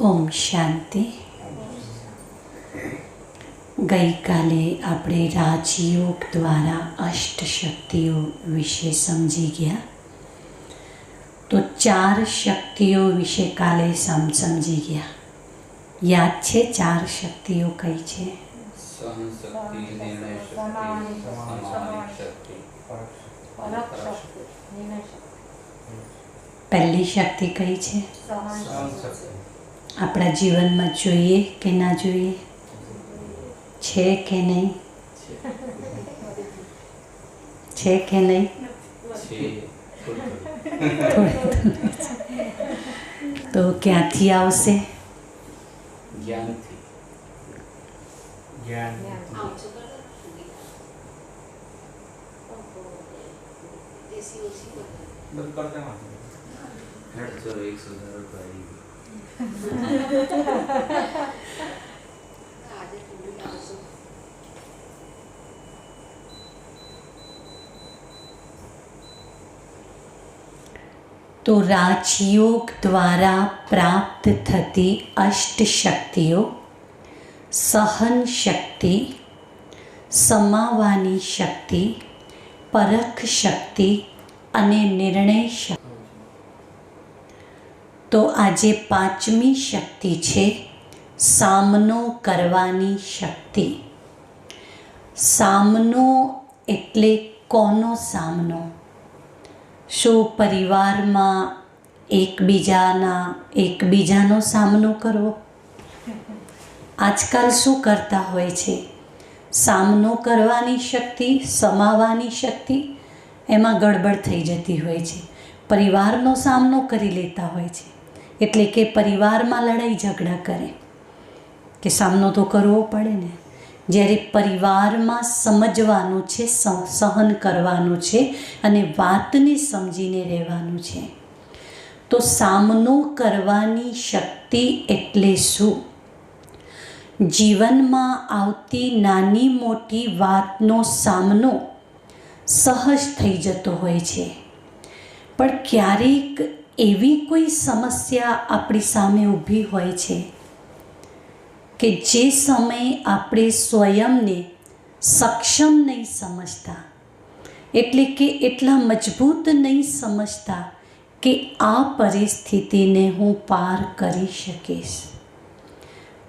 ઓમ શાંતિ. ગઈકાલે આપણે રાજયોગ દ્વારા અષ્ટશક્તિઓ વિશે સમજી ગયા. તો 4 શક્તિઓ વિશે કાલે સમજી ગયા. યાદ છે 4 શક્તિઓ કઈ છે? સહન શક્તિ, નિર્ણય શક્તિ, સમાધિ શક્તિ, પરખ શક્તિ, નિર્ણય શક્તિ. પહેલી શક્તિ કઈ છે? સહન શક્તિ. આપણા જીવનમાં જોઈએ કે ના જોઈએ? છે કે નહીં? છે કે નહીં? તો ક્યાંથી આવશે? જ્ઞાનથી. જ્ઞાન. તો રાજયોગ દ્વારા પ્રાપ્ત થતી અષ્ટશક્તિઓ સહન શક્તિ, સમાવાની શક્તિ, પરખ શક્તિ અને નિર્ણય શક્તિ. તો આજે 5મી શક્તિ છે સામનો કરવાની શક્તિ. સામનો એટલે કોનો સામનો? શું પરિવારમાં એકબીજાનો સામનો કરવો? આજકાલ શું કરતા હોય છે? સામનો કરવાની શક્તિ, સમાવાની શક્તિ, એમાં ગડબડ થઈ જતી હોય છે. પરિવારનો સામનો કરી લેતા હોય છે, એટલે કે પરિવારમાં લડાઈ ઝઘડા કરે કે સામનો તો કરવો પડે ને. જ્યારે પરિવારમાં સમજવાનું છે, સહન કરવાનું છે અને વાતને સમજીને રહેવાનું છે. તો સામનો કરવાની શક્તિ એટલે શું? જીવનમાં આવતી નાની મોટી વાતનો સામનો સહજ થઈ જતો હોય છે, પણ ક્યારેક એવી કોઈ સમસ્યા આપણી સામે ઊભી હોય છે કે જે સમયે આપણે સ્વયંને સક્ષમ નહીં સમજતા, એટલે કે એટલા મજબૂત નહીં સમજતા કે આ પરિસ્થિતિને હું પાર કરી શકીશ.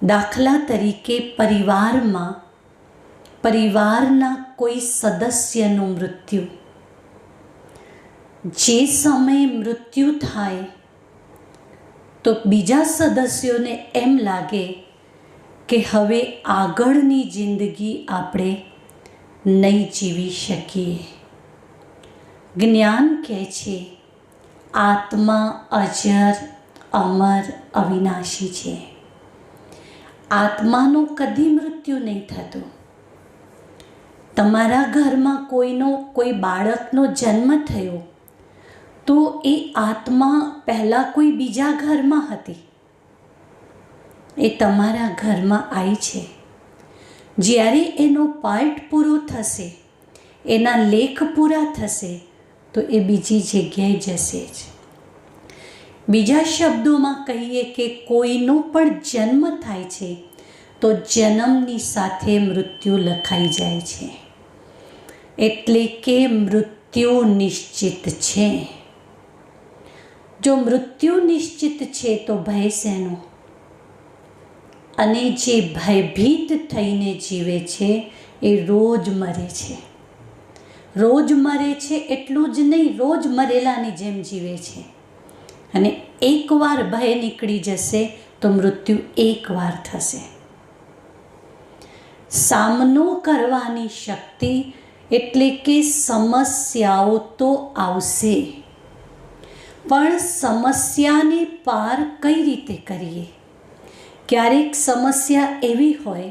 દાખલા તરીકે પરિવારના કોઈ સદસ્યનું મૃત્યુ. જે સમયે મૃત્યુ થાય તો બીજા સદસ્યોને એમ લાગે કે હવે આગળની જિંદગી આપણે નહીં જીવી શકીએ. જ્ઞાન કહે છે આત્મા અજર, અમર, અવિનાશી છે. આત્માનું કદી મૃત્યુ નહીં થતું. તમારા ઘરમાં કોઈ બાળકનો જન્મ થયો તો એ આત્મા પહેલાં કોઈ બીજા ઘરમાં હતી, એ તમારા ઘરમાં આવી છે. જ્યારે એનો પાર્ટ પૂરો થશે, એના લેખ પૂરા થશે તો એ બીજી જગ્યાએ જશે જ. બીજા શબ્દોમાં કહીએ કે કોઈનો પણ જન્મ થાય છે તો જન્મની સાથે મૃત્યુ લખાઈ જાય છે, એટલે કે મૃત્યુ નિશ્ચિત છે. જો મૃત્યુ નિશ્ચિત છે તો ભય શેનો? અને જે ભયભીત થઈને જીવે છે એ રોજ મરે છે. રોજ મરે છે એટલું જ નહીં, રોજ મરેલાની જેમ જીવે છે. અને એકવાર ભય નીકળી જશે તો મૃત્યુ એકવાર થશે. સામનો કરવાની શક્તિ એટલે કે સમસ્યાઓ તો આવશે, પણ સમસ્યાને પાર કઈ રીતે કરીએ? ક્યારેક સમસ્યા એવી હોય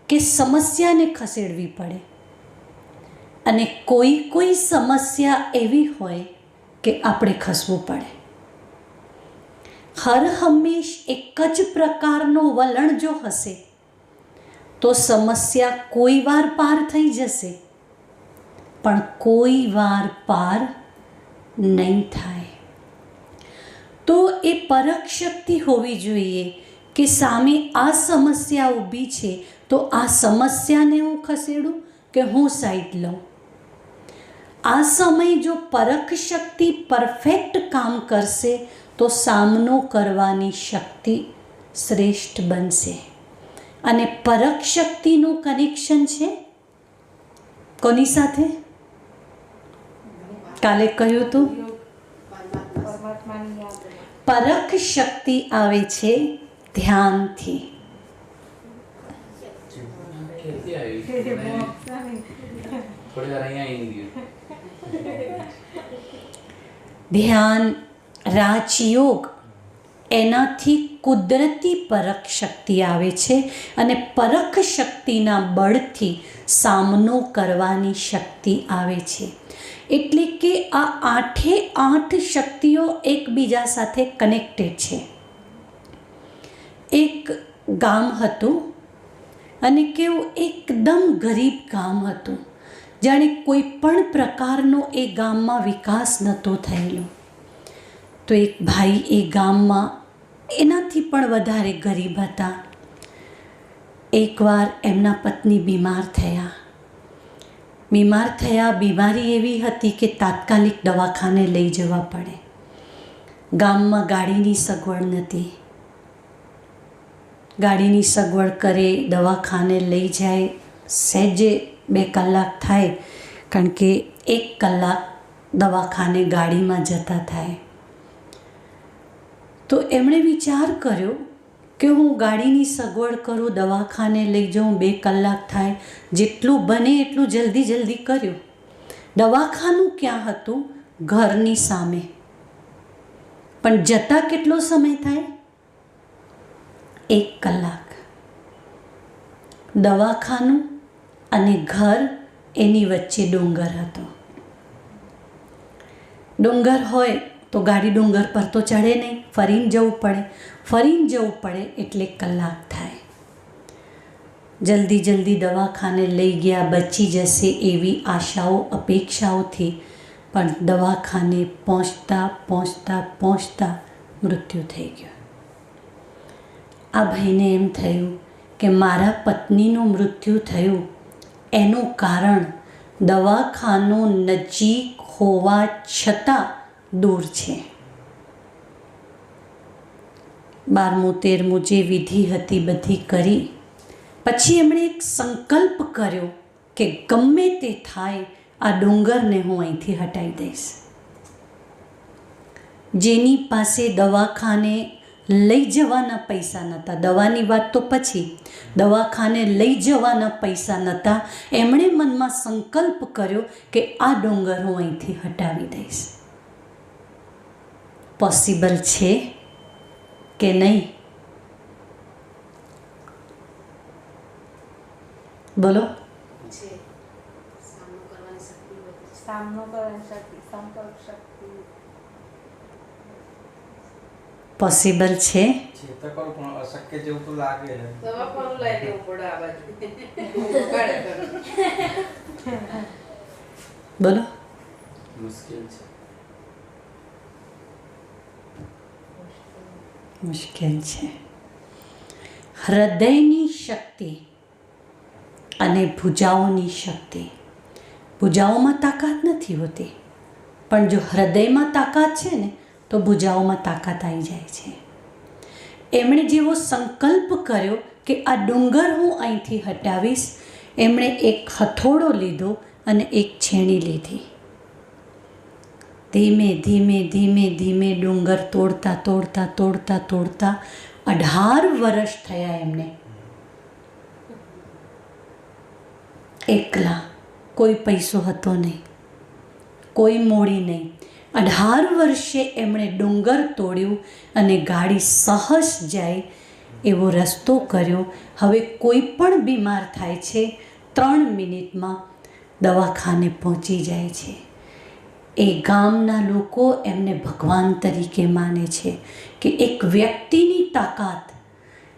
કે સમસ્યાને ખસેડવી પડે, અને કોઈ સમસ્યા એવી હોય કે આપણે ખસવું પડે. હર હંમેશ એક જ પ્રકારનો વલણ જો હશે તો સમસ્યા કોઈ વાર પાર થઈ જશે, પણ કોઈ વાર પાર નહીં થાય. તો એ પરખ શક્તિ હોવી જોઈએ કે સામે આ સમસ્યા ઊભી છે તો આ સમસ્યાને હું ખસેડું કે હું સાઈડ લઉં. આ સમય જો પરખ શક્તિ પરફેક્ટ કામ કરશે તો સામનો કરવાની શક્તિ શ્રેષ્ઠ બનશે. અને પરખ શક્તિનું કનેક્શન છે કોની સાથે? કાલે કહ્યું હતું, પરખ શક્તિ આવે છે ધ્યાનથી. कैसी आई थोड़ी देर यहाँ आएंगी. ધ્યાન, રાજયોગ, એનાથી કુદરતી પરખ શક્તિ આવે છે અને પરખ શક્તિના બળથી સામનો કરવાની શક્તિ આવે છે. એટલે કે આ 8 શક્તિઓ એકબીજા સાથે કનેક્ટેડ છે. એક ગામ હતું અને કેવું એકદમ ગરીબ ગામ હતું. જાણે કોઈ પણ પ્રકારનો એ ગામમાં વિકાસ નહોતો થયેલો. તો એક ભાઈ એ ગામમાં એનાથી પણ વધારે ગરીબ હતા. એકવાર એમના પત્ની બીમાર થયા. બીમારી એવી હતી કે તાત્કાલિક દવાખાને લઈ જવા પડે. ગામમાં ગાડીની સગવડ નથી. ગાડીની સગવડ કરે, દવાખાને લઈ જાય, સહેજે 2 કલાક થાય, કારણ કે 1 કલાક દવાખાને ગાડીમાં જતા થાય. તો એમણે વિચાર કર્યો કે હું ગાડીની સગવડ કરું, દવાખાને લઈ જાઉં, 2 કલાક થાય, જેટલું બને એટલું જલ્દી કર્યું. દવાખાનું ક્યાં હતું? ઘરની સામે. પણ જતા કેટલો સમય થાય? 1 કલાક. દવાખાનું અને ઘર એની વચ્ચે ડુંગર હતો. ડુંગર હોય તો ગાડી ડુંગર પર તો ચડે નહીં, ફરીને જવું પડે એટલે 1 કલાક થાય. જલ્દી દવાખાને લઈ ગયા, બચી જશે એવી આશાઓ અપેક્ષાઓથી પણ દવાખાને પહોંચતા મૃત્યુ થઈ ગયું. આ ભાઈને એમ થયું કે મારા પત્નીનું મૃત્યુ થયું એનું કારણ દવાખાનું નજીક હોવા છતાં દૂર છે. 12મું 13મું જે વિધિ હતી બધી કરી. પછી એમણે એક સંકલ્પ કર્યો કે ગમે તે થાય આ ડુંગરને હું અહીંથી હટાવી દઈશ. જેની પાસે દવાખાને લઈ જવાના પૈસા નહોતા, દવાની વાત તો પછી, દવાખાને લઈ જવાના પૈસા નહોતા, એમણે મનમાં સંકલ્પ કર્યો કે આ ડુંગર હું અહીંથી હટાવી દઈશ. પોસિબલ છે કે નહીં? બોલો. પોસિબલ છે? અશક્ય જેવું તો લાગે. બોલો. मुश्किल है. મુશ્કેલ છે. હૃદયની શક્તિ અને ભુજાઓની શક્તિ. ભુજાઓમાં તાકાત નથી હોતી, પણ જો હૃદયમાં તાકાત છે ને તો ભુજાઓમાં તાકાત આવી જાય છે. એમણે જેવો સંકલ્પ કર્યો કે આ ડુંગર હું અહીંથી હટાવીશ, એમણે એક હથોડો લીધો અને એક છેણી લીધી. ધીમે ધીમે ડુંગર તોડતા 18 વર્ષ થયા એમને. એકલા, કોઈ પૈસો હતો નહીં, કોઈ મોડી નહીં. 18 વર્ષે એમણે ડુંગર તોડ્યું અને ગાડી સહજ જાય એવો રસ્તો કર્યો. હવે કોઈ પણ બીમાર થાય છે 3 મિનિટમાં દવાખાને પહોંચી જાય છે. એ ગામના લોકો એમને ભગવાન તરીકે માને છે કે એક વ્યક્તિની તાકાત,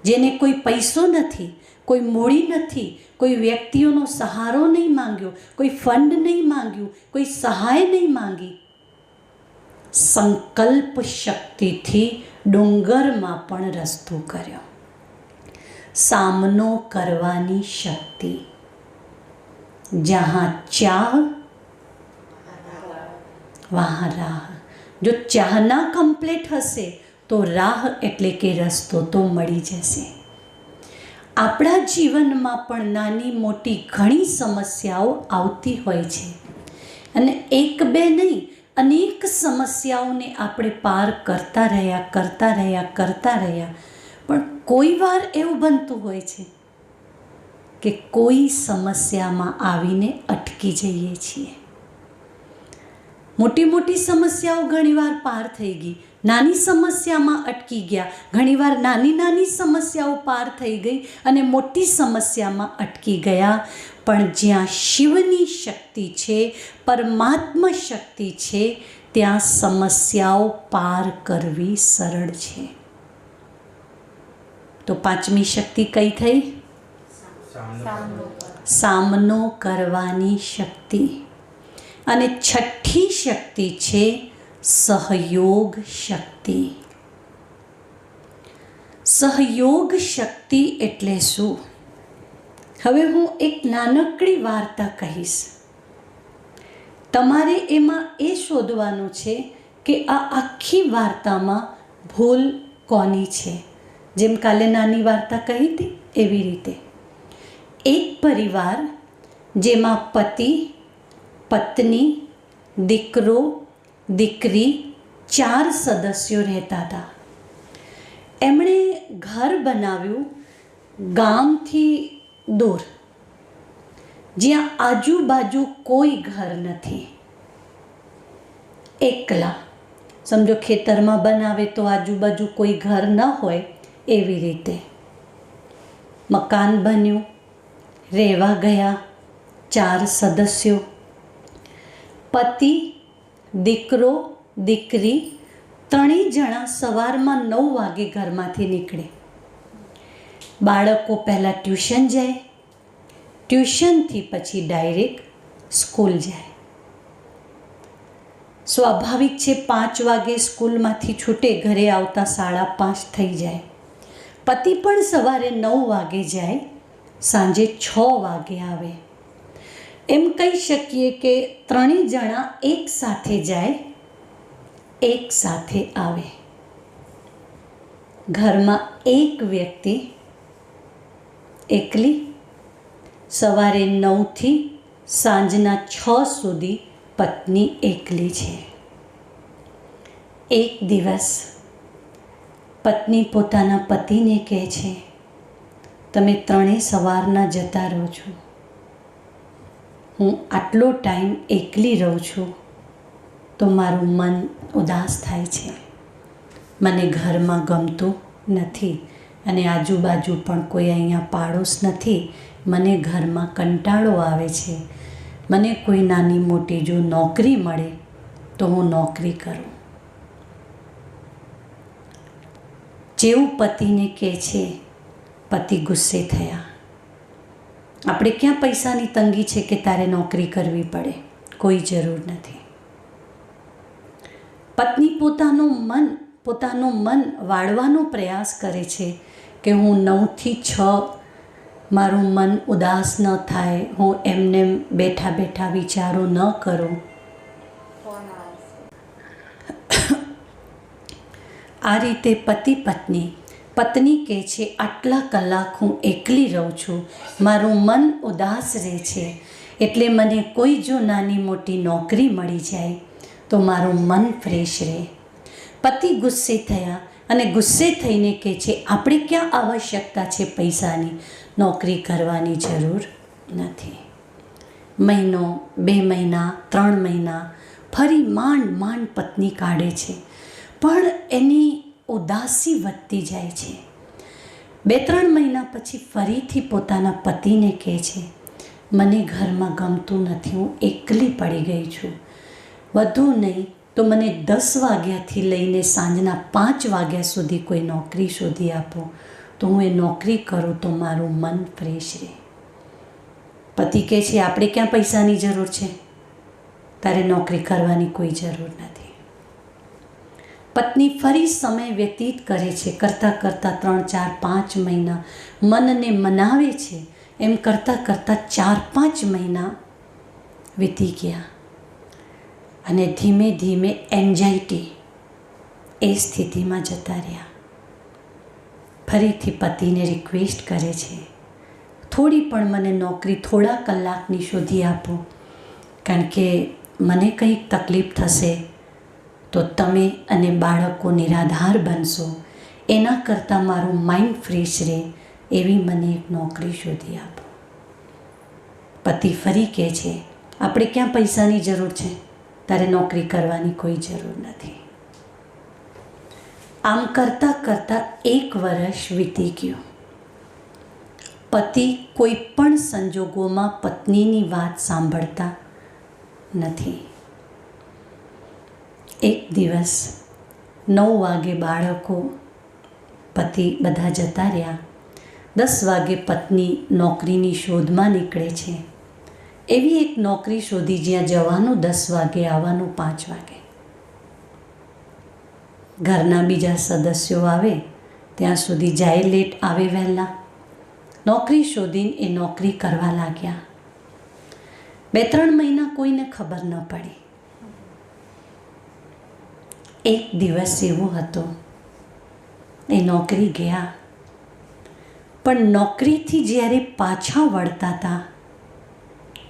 જેને કોઈ પૈસો નથી, કોઈ મૂડી નથી, કોઈ વ્યક્તિઓનો સહારો નહીં માંગ્યો, કોઈ ફંડ નહીં માંગ્યું, કોઈ સહાય નહીં માંગી, સંકલ્પ શક્તિથી ડુંગરમાં પણ રસ્તો કર્યો. सामनो करवानी शक्ति। जहाँ चाह वहाँ राह। जो चाहना कम्प्लीट हશે तो राह એટલે કે રસ્તો તો મળી જશે। આપણા જીવનમાં પણ નાની મોટી ઘણી સમસ્યાઓ આવતી હોય છે અને એક બે નહીં, અનેક સમસ્યાઓને આપણે પાર કરતા રહ્યા, પણ કોઈ વાર એવું બનતું હોય છે કે કોઈ સમસ્યામાં આવીને અટકી જઈએ છીએ। મોટી મોટી સમસ્યાઓ ઘણીવાર પાર થઈ ગઈ, નાની સમસ્યામાં અટકી ગયા, ઘણીવાર નાની સમસ્યાઓ પાર થઈ ગઈ અને મોટી સમસ્યામાં અટકી ગયા। પણ જ્યાં શિવની શક્તિ છે, પરમાત્મા શક્તિ છે, ત્યાં સમસ્યાઓ પાર કરવી સરળ છે। તો પાંચમી શક્તિ કઈ થઈ? સામનો કરવાની શક્તિ। અને છઠ્ઠી શક્તિ છે સહયોગ શક્તિ। સહયોગ શક્તિ એટલે શું? હવે હું એક નાનકડી વાર્તા કહીશ, તમારે એમાં એ શોધવાનું છે કે આ આખી વાર્તામાં ભૂલ કોની છે। જેમ કાલે નાની વાર્તા કહી હતી એવી રીતે એક પરિવાર જેમાં પતિ, પત્ની, દીકરો, દીકરી 4 સદસ્યો રહેતા હતા। એમણે ઘર બનાવ્યું ગામથી દૂર, જ્યાં આજુબાજુ કોઈ ઘર નથી, એકલા। સમજો ખેતરમાં બનાવે તો આજુબાજુ કોઈ ઘર ન હોય એવી રીતે મકાન બન્યું, રહેવા ગયા 4 સદસ્યો, પતિ, દીકરો, દીકરી 3 જણા સવારમાં 9 વાગે ઘરમાંથી નીકળે। બાળકો પહેલાં ટ્યુશન જાય, ટ્યુશનથી પછી ડાયરેક્ટ સ્કૂલ જાય। સ્વાભાવિક છે 5 વાગે સ્કૂલમાંથી છૂટે, ઘરે આવતા 5:30 થઈ જાય। પતિ પણ સવારે 9 વાગે જાય, સાંજે 6 વાગે આવે। એમ કહી શકીએ કે 3 જણા એક સાથે જાય, એક સાથે આવે। ઘરમાં એક વ્યક્તિ એકલી, સવારે 9થી સાંજના 6 સુધી પત્ની એકલી છે। એક દિવસ પત્ની પોતાના પતિને કહે છે, તમે 3 સવારના જતા રહો છો, હું આટલો ટાઈમ એકલી રહું છું તો મારું મન ઉદાસ થાય છે, મને ઘરમાં ગમતું નથી અને આજુબાજુ પણ કોઈ અહીંયા પાડોશ નથી, મને ઘરમાં કંટાળો આવે છે, મને કોઈ નાની મોટી જો નોકરી મળે તો હું નોકરી કરું। જેવું પતિને કહે છે, પતિ ગુસ્સે થયા। આપણે ક્યાં પૈસાની તંગી છે કે તારે નોકરી કરવી પડે, કોઈ જરૂર નથી। પત્ની પોતાનું મન વાળવાનો પ્રયાસ કરે છે કે હું 9થી 6 મારું મન ઉદાસ ન થાય, હું એમને બેઠા બેઠા વિચારો ન કરું। આ રીતે પતિ પત્ની કહે છે, આટલા કલાક હું એકલી રહું છું, મારું મન ઉદાસ રહે છે, એટલે મને કોઈ જો નાની મોટી નોકરી મળી જાય તો મારું મન ફ્રેશ રહે। પતિ ગુસ્સે થયા અને ગુસ્સે થઈને કહે છે, આપણે ક્યાં આવશ્યકતા છે પૈસાની, નોકરી કરવાની જરૂર નથી। મહિનો, 2 મહિના, 3 મહિના ફરી માંડ પત્ની કાઢે છે, પણ એની ઉદાસી વધતી જાય છે। 2-3 મહિના પછી ફરીથી પોતાના પતિને કહે છે, મને ઘરમાં ગમતું નથી, હું એકલી પડી ગઈ છું, વધુ નહીં તો મને 10 વાગ્યાથી લઈને સાંજના 5 વાગ્યા સુધી કોઈ નોકરી શોધી આપો, તો હું એ નોકરી કરું તો મારું મન ફ્રેશ રહે। પતિ કહે છે, આપણે ક્યાં પૈસાની જરૂર છે, તારે નોકરી કરવાની કોઈ જરૂર નથી। પત્ની ફરી સમય વ્યતીત કરે છે, કરતાં કરતાં 3, 4, 5 મહિના મનને મનાવે છે. એમ કરતાં કરતાં 4-5 મહિના વીતી ગયા અને ધીમે ધીમે એન્ઝાઇટી એ સ્થિતિમાં જતા રહ્યા. ફરીથી પતિને રિક્વેસ્ટ કરે છે, થોડી પણ મને નોકરી થોડા કલાકની શોધી આપો, કારણ કે મને કંઈક તકલીફ થશે તો તમે અને બાળકો નિરાધાર બનશો, એના કરતાં મારું માઇન્ડ ફ્રેશ રહે એવી મને એક નોકરી શોધી આપો. પતિ ફરી કહે છે, આપણે ક્યાં પૈસાની જરૂર છે, તારે નોકરી કરવાની કોઈ જરૂર નથી. આમ કરતાં કરતાં 1 વર્ષ વીતી ગયું. પતિ કોઈ પણ સંજોગોમાં પત્નીની વાત સાંભળતા નથી. એક દિવસ 9 વાગે બાળકો, પતિ બધા જતા રહ્યા. 10 વાગે પત્ની નોકરીની શોધમાં નીકળે છે. એવી એક નોકરી શોધી જ્યાં જવાનું 10 વાગે, આવવાનું 5 વાગે. ઘરના બીજા સદસ્યો આવે ત્યાં સુધી જાય લેટ, આવે વહેલા. નોકરી શોધીને એ નોકરી કરવા લાગ્યા. 2-3 મહિના કોઈને ખબર ન પડી. એક દિવસ એવો હતો, એ નોકરી ગયા, પણ નોકરીથી જ્યારે પાછા વળતા હતા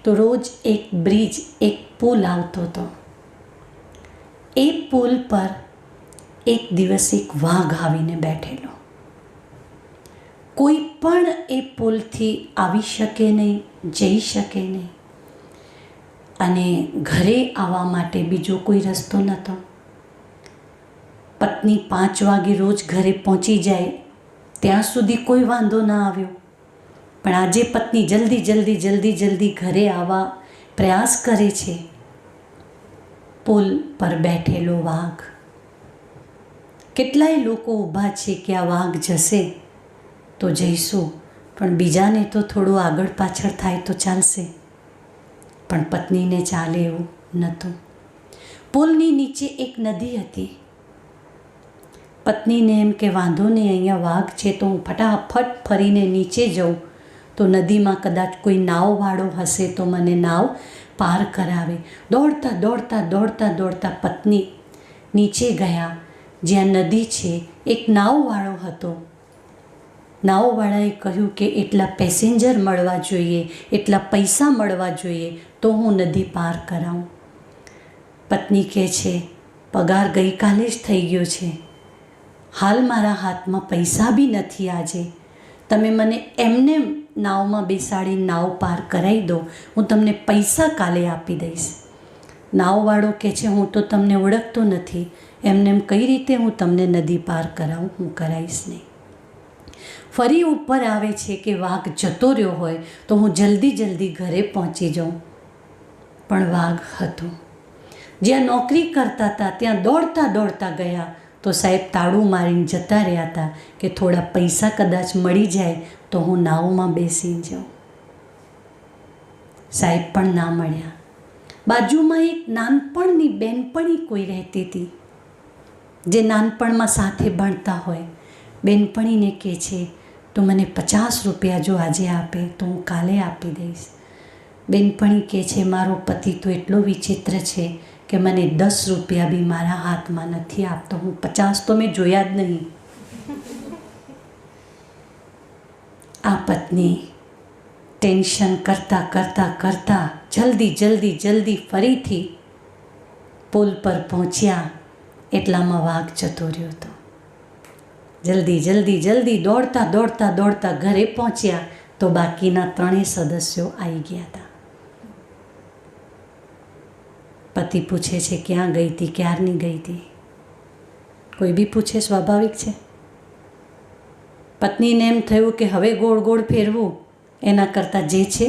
તો રોજ એક બ્રિજ, એક પુલ આવતો હતો. એ પુલ પર એક દિવસ એક વાઘ આવીને બેઠેલો. કોઈ પણ એ પુલથી આવી શકે નહીં, જઈ શકે નહીં, અને ઘરે આવવા માટે બીજો કોઈ રસ્તો નહોતો. પત્ની 5 વાગે રોજ ઘરે પહોંચી જાય ત્યાં સુધી કોઈ વાંધો ના આવ્યો, પણ આજે પત્ની જલ્દી ઘરે આવવા પ્રયાસ કરે છે. પુલ પર બેઠેલો વાઘ. કેટલાય લોકો ઊભા છે કે આ વાઘ જશે તો જઈશું, પણ બીજાને તો થોડું આગળ પાછળ થાય તો ચાલશે, પણ પત્નીને ચાલે એવું નહોતું. પુલની નીચે એક નદી હતી. પત્નીને એમ કે વાંધો નહીં, અહીંયા વાઘ છે તો હું ફટાફટ ફરીને નીચે જાઉં તો નદીમાં કદાચ કોઈ નાવવાળો હશે તો મને નાવ પાર કરાવે. દોડતા પત્ની નીચે ગયા જ્યાં નદી છે. એક નાવવાળો હતો. નાવવાળાએ કહ્યું કે એટલા પેસેન્જર મળવા જોઈએ, એટલા પૈસા મળવા જોઈએ તો હું નદી પાર કરાવું. પત્ની કહે છે, પગાર ગઈકાલે જ થઈ ગયો છે, હાલ મારા હાથમાં પૈસા બી નથી આજે, તમે મને એમને નાવમાં બેસાડી નાવ પાર કરાવી દો, હું તમને પૈસા કાલે આપી દઈશ. નાવવાળો કહે છે, હું તો તમને ઓળખતો નથી, એમને કઈ રીતે હું તમને નદી પાર કરાવું, હું કરાવીશ નહીં. ફરી ઉપર આવે છે કે વાઘ જતો રહ્યો હોય તો હું જલ્દી ઘરે પહોંચી જાઉં, પણ વાઘ હતો. જ્યાં નોકરી કરતા હતા ત્યાં દોડતા ગયા તો સાહેબ તાળું મારીને જતા રહ્યા હતા કે થોડા પૈસા કદાચ મળી જાય તો હું નાવમાં બેસી જાઉં. સાહેબ પણ ના મળ્યા. બાજુમાં એક નાનપણની બેનપણી કોઈ રહેતી હતી, જે નાનપણમાં સાથે ભણતા હોય. બેનપણીને કહે છે, તો મને 50 રૂપિયા જો આજે આપે તો હું કાલે આપી દઈશ. બેનપણી કહે છે, મારો પતિ તો એટલો વિચિત્ર છે કે મને 10 રૂપિયા બી મારા હાથમાં નથી આપતો, હું 50 તો મેં જોયા જ નહીં. આ પત્ની ટેન્શન કરતા જલ્દી ફરીથી પુલ પર પહોંચ્યા એટલામાં વાઘ જતો રહ્યો હતો. જલ્દી દોડતા ઘરે પહોંચ્યા તો બાકીના 3 સદસ્યો આવી ગયા હતા. પતિ પૂછે છે, ક્યાં ગઈ હતી, ક્યારની ગઈ હતી? કોઈ બી પૂછે, સ્વાભાવિક છે. પત્નીને એમ થયું કે હવે ગોળ ફેરવું એના કરતાં જે છે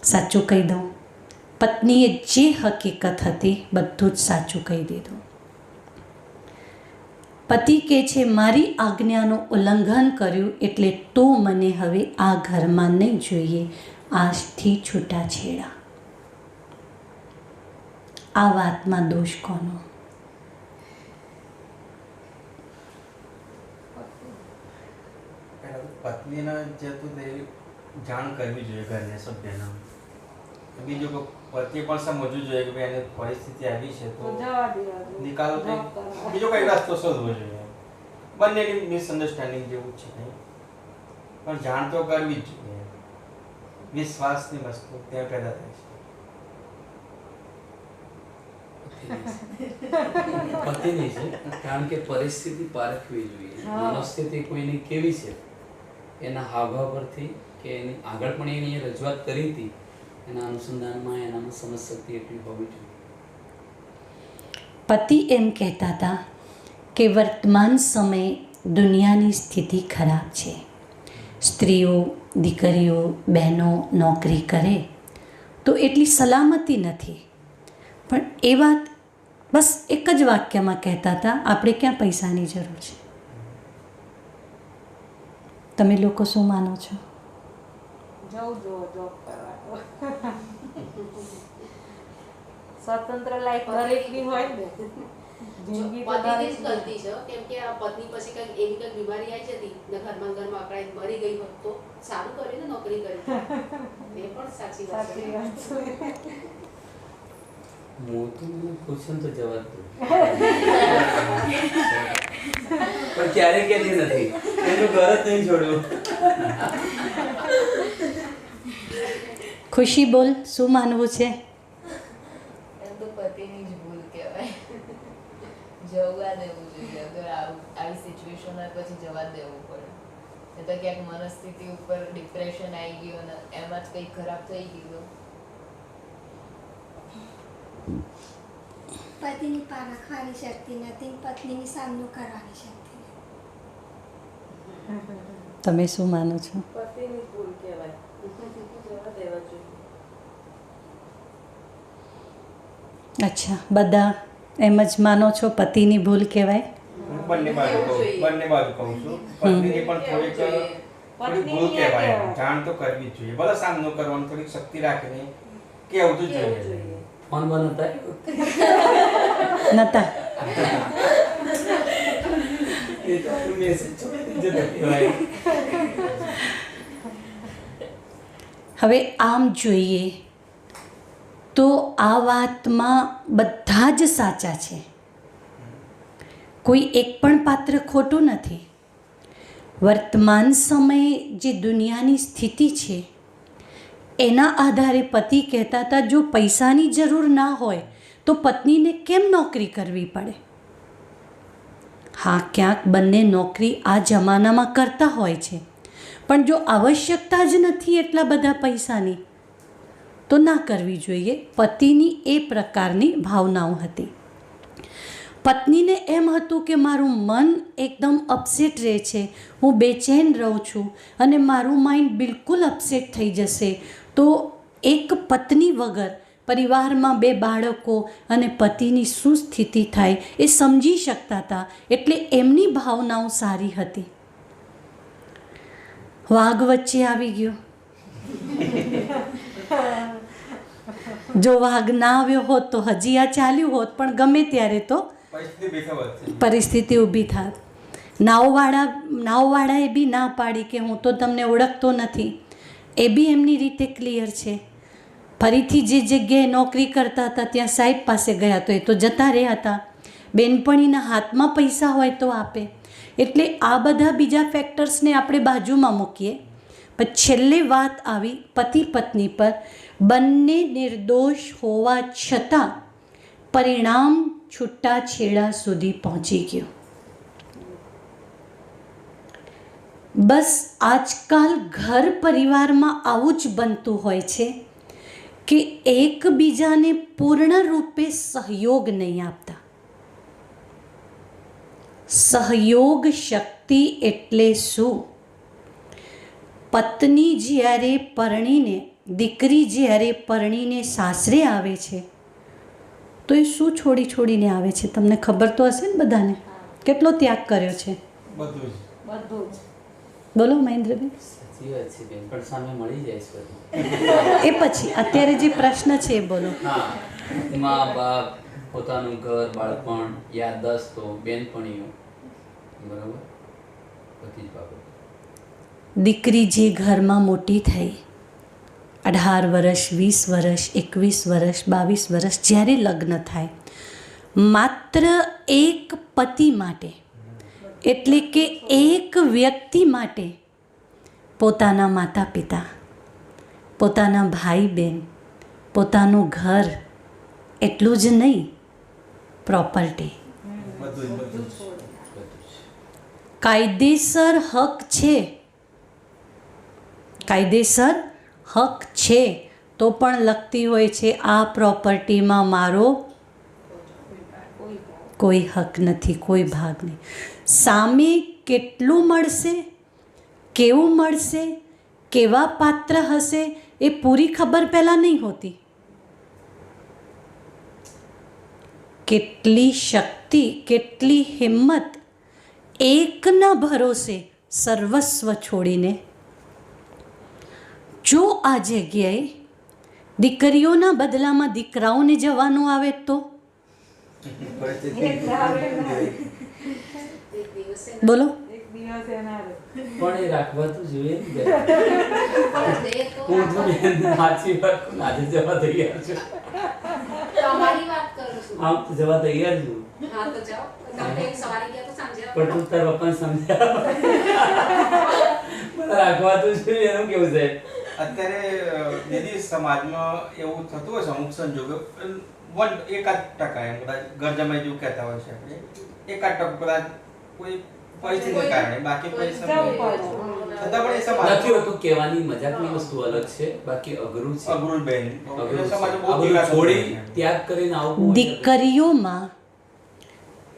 સાચું કહી દઉં. પત્નીએ જે હકીકત હતી બધું જ સાચું કહી દીધું. પતિ કહે છે, મારી આજ્ઞાનું ઉલ્લંઘન કર્યું એટલે તો મને હવે આ ઘરમાં નહીં જોઈએ, આજથી છૂટાછેડા. આ વાતમાં દોષ કોનો? પત્નીને જે તું તે જાણ કરવી જોઈએ ઘરના સભ્યને. બીજું કે પતિએ પણ સમજવું જોઈએ કે ભાઈ એને પરિસ્થિતિ આવી છે તો નિકાલ બીજો કઈ રસ્તો શોધવો જોઈએ. બંનેની મિસઅન્ડરસ્ટેન્ડિંગ જેવું છે કંઈ પણ જાણ તો કરવી જ જોઈએ. વિશ્વાસની વસ્તુ ત્યાં પેદા થાય છે. પતિની છે કારણ કે પરિસ્થિતિ પારખવી જોઈએ. મનોસ્થિતિ કોઈની કેવી છે એના હાવભાવ પરથી કે એની આગળ પણ એની રજૂઆત કરી હતી એના અનુસંધાનમાં એનામાં સમજ શક્તિ એટલી હોવી જોઈએ. પતિ એમ કહેતા હતા કે વર્તમાન સમયે દુનિયાની સ્થિતિ ખરાબ છે. સ્ત્રીઓ, દીકરીઓ, બહેનો નોકરી કરે તો એટલી સલામતી નથી. પણ એ વાત બસ એક જ વાક્યમાં કહેતા હતા, આપણે ક્યાં પૈસાની જરૂર છે. તમે લોકો શું માનો છો? સ્વતંત્ર લાઈફ દરેકની હોય ને. જિંદગી તો પતિની જ ગલતી છે કેમ કે આ પત્ની પછી કંઈક એવી કંઈક બીમારી આવી જતી ને ઘરમાં અકળાઈ મરી ગઈ હોત તો સારું કર્યું ને નોકરી કરી. એ પણ સાચી વાત છે. મોતું પૂછે તો જવાબ દો. પણ ક્યારે કહેતી નથી એનું ઘર જ નહીં છોડ્યું. ખુશી બોલ, શું માનવું છે? એમ તો પતિની જ ભૂલ કહેવાય. જવા દેવું જોઈએ. અગર આવી સિચ્યુએશન હોય પછી જવા દેવું પડે. એ તો ક્યાંક મનસ્થિતિ ઉપર ડિપ્રેશન આવી ગયું અને એમાં જ કંઈક ખરાબ થઈ ગયું. પતિની પારખવાની શક્તિ નથી, પત્નીની સામનો કરવાની શક્તિ નથી. તમે શું માનો છો? પતિની ભૂલ કહેવાય. જવા દેવા જોઈએ. અચ્છા, બધા એમ જ માનો છો પતિની ભૂલ કહેવાય? હું બંને બાજુ કહું છું. પત્નીની પણ થોડીક ભૂલ કહેવાય. જાણ તો કરવી જ જોઈએ. ભલે સામનો કરવાનો થોડીક શક્તિ રાખીને કેવું તો જોઈએ. ફોન બંધ હતા નતા. એ તો મેસેજ છોડી જતો કહેવાય. હવે આમ જોઈએ તો આ વાતમાં બધા જ સાચા છે. કોઈ એક પણ પાત્ર ખોટું નથી. વર્તમાન સમયે જે દુનિયાની સ્થિતિ છે એના આધારે પતિ કહેતા હતા જો પૈસાની જરૂર ના હોય તો પત્નીને કેમ નોકરી કરવી પડે? હા, ક્યાંક બંને નોકરી આ જમાનામાં કરતા હોય છે, પણ જો આવશ્યકતા જ નથી એટલા બધા પૈસાની તો ના કરવી જોઈએ. પતિની એ પ્રકારની ભાવનાઓ હતી. પત્નીને એમ હતું કે મારું મન એકદમ અપસેટ રહે છે, હું બેચેન રહું છું અને મારું માઇન્ડ બિલકુલ અપસેટ થઈ જશે તો એક પત્ની વગર પરિવારમાં 2 બાળકો અને પતિની શું સ્થિતિ થાય એ સમજી શકતા હતા. એટલે એમની ભાવનાઓ સારી હતી. વાઘ વચ્ચે આવી ગયો. જો વાઘ ના આવ્યો હોત તો હજી આ ચાલ્યું હોત, પણ ગમે ત્યારે તો પરિસ્થિતિ ઊભી થાત. નાવવાળાએ બી ના પાડી કે હું તો તમને ઓળખતો નથી. એ બી એમની રીતે ક્લિયર છે. ફરીથી જે જગ્યાએ નોકરી કરતા હતા ત્યાં સાહેબ પાસે ગયા તો એ તો જતા રહ્યા હતા. બેનપણીના હાથમાં પૈસા હોય તો આપે. એટલે આ બધા બીજા ફેક્ટર્સને આપણે બાજુમાં મૂકીએ. પણ છેલ્લે વાત આવી પતિ પત્ની પર. બંને નિર્દોષ હોવા છતાં પરિણામ છૂટાછેડા સુધી પહોંચી ગયું. બસ આજકાલ ઘર પરિવારમાં આવું જ બનતું હોય છે કે એકબીજાને પૂર્ણ રૂપે સહયોગ નહીં આપતા. સહયોગ શક્તિ એટલે શું? પત્ની જ્યારે પરણીને, દીકરી જ્યારે પરણીને સાસરે આવે છે તો એ શું છોડીને આવે છે? તમને ખબર તો હશે ને બધાને. કેટલો ત્યાગ કર્યો છે? બધું જ. બોલો મહેન્દ્રભાઈ. સાચી વાત છે બેન, પણ સામે મળી જાય છે. એ પછી અત્યારે જે પ્રશ્ન છે એ બોલો. હા, મા બાપ, પોતાનું ઘર, બાળપણ, યાદ, 10 તો, બેનપણીઓ, બરાબર, બધી જ બાબત. પણ જ્યારે પત્ની જ્યારે પરણીને આવે છે ત્યારે એના મનમાં એવી ઈચ્છા થાય છે કે મારી દીકરી મારી સાથે રહે, મારી સાથે રહે, મારી સાથે રહે, મારી સાથે રહે. પણ જ્યારે પતિ જ્યારે પરણીને જાય છે ત્યારે એના મનમાં એવી ઈચ્છા થાય છે કે મારી દીકરી મારી સાથે રહે, મારી સાથે રહે, મારી સાથે રહે. દીકરી જે ઘરમાં મોટી થઈ, 18 વર્ષ, 20 વર્ષ, 21 વર્ષ, 22 વર્ષ, જ્યારે લગ્ન થાય, માત્ર એક પતિ માટે, એટલે કે એક વ્યક્તિ માટે પોતાના માતા પિતા, પોતાના ભાઈ બહેન, પોતાનું ઘર, એટલું જ નહીં, પ્રોપર્ટી, કાયદેસર હક છે, કાયદેસર હક છે, તો પણ લખતી હોય છે આ પ્રોપર્ટીમાં મારો કોઈ હક નથી, કોઈ ભાગ નહીં. સામે કેટલું મળશે, કેવું મળશે, કેવા પાત્ર હશે, એ પૂરી ખબર પહેલાં નહીં હોતી. કેટલી શક્તિ, કેટલી હિંમત એકના ભરોસે સર્વસ્વ છોડીને જો આ જગ્યાએ દીકરીઓના બદલામાં દીકરાઓને જવાનું આવે તો બોલો. પણ એ રાખવા તો જોઈએ ને. હું તો બેન સાચી વાત કહું, આજે જવા તૈયાર છું. તમારી વાત કરું છું. આમ તો જવા તૈયાર છું. હા તો જાઓ. તમે સવારે ગયા તો સાંજે આવો. પણ તું તાર પપ્પાને સમજાવ. મને રાખવા તો જોઈએ, એનું કેવું છે? અત્યારે દીદી સમાજમાં એવું થતું હોય છે અમુક સંજોગો, 1% એમ કદાચ ઘર જમાઈ જેવું કહેતા હોય છે આપણે, 1% કદાચ કોઈ પરિસ્થિતિને કારણે, બાકી કોઈ છતાં પણ એ સમાજ નથી હોતું. કહેવાની મજાકની વસ્તુ અલગ છે, બાકી અઘરું છે. અઘરું બેન અઘરું છે. સમાજ આ બહુ બધું છોડી ત્યાગ કરીને આવું દીકરીઓમાં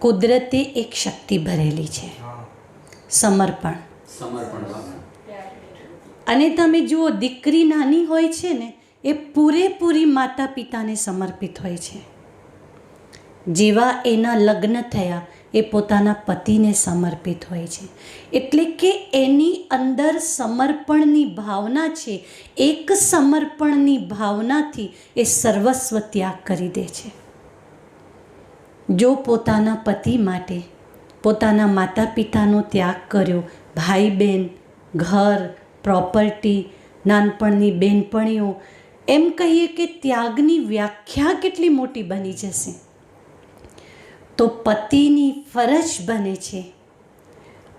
કુદરતે એક શક્તિ ભરેલી છે, સમર્પણ. સમર્પણ. અને તમે જુઓ, દીકરી નાની હોય છે ને, એ પૂરેપૂરી માતા પિતાને સમર્પિત હોય છે. જેવા એના લગ્ન થયા, એ પોતાના પતિને સમર્પિત હોય છે. એટલે કે એની અંદર સમર્પણની ભાવના છે. એક સમર્પણની ભાવનાથી એ સર્વસ્વ ત્યાગ કરી દે છે. જો પોતાના પતિ માટે પોતાના માતા પિતાનો ત્યાગ કર્યો, ભાઈ બહેન, ઘર, પ્રોપર્ટી, નાનપણની બેનપણીઓ, એમ કહીએ કે ત્યાગની વ્યાખ્યા કેટલી મોટી બની જશે. તો પતિની ફરજ બને છે